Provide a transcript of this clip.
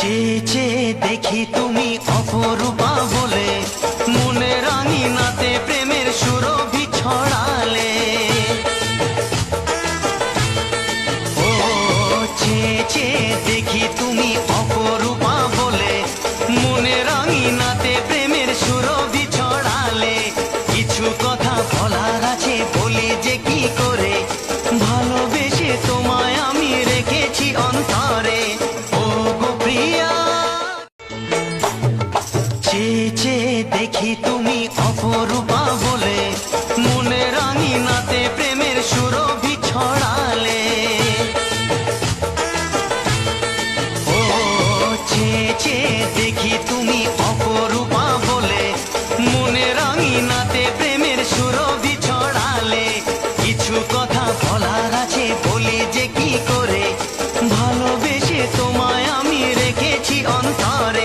চেয়ে চেয়ে দেখি তুমি অপরূপা বলে, মনে রাঙিনাতে প্রেমের সুরভি ছড়ালে। ও চেয়ে চেয়ে দেখি তুমি অপরূপা বলে, মনে রাঙিনাতে প্রেমের সুরভি ছড়ালে। কিছু কথা বলার আছে বলি যে কি করে, ভালোবেসে তোমায় আমি রেখেছি অন্তরে। ও গো প্রিয়া, চেয়ে চেয়ে দেখি তুমি অপরূপা বলে, মনে রাঙিনাতে প্রেমের সুরভি ছড়ালে। ও চেয়ে চেয়ে দেখি তুমি অপরূপা বলে, মনে রাঙিনাতে প্রেমের সুরভি ছড়ালে। কিছু কথা বলার আছে বলি যে কি করে, ভালোবেসে তোমায় আমি রেখেছি অন্তরে।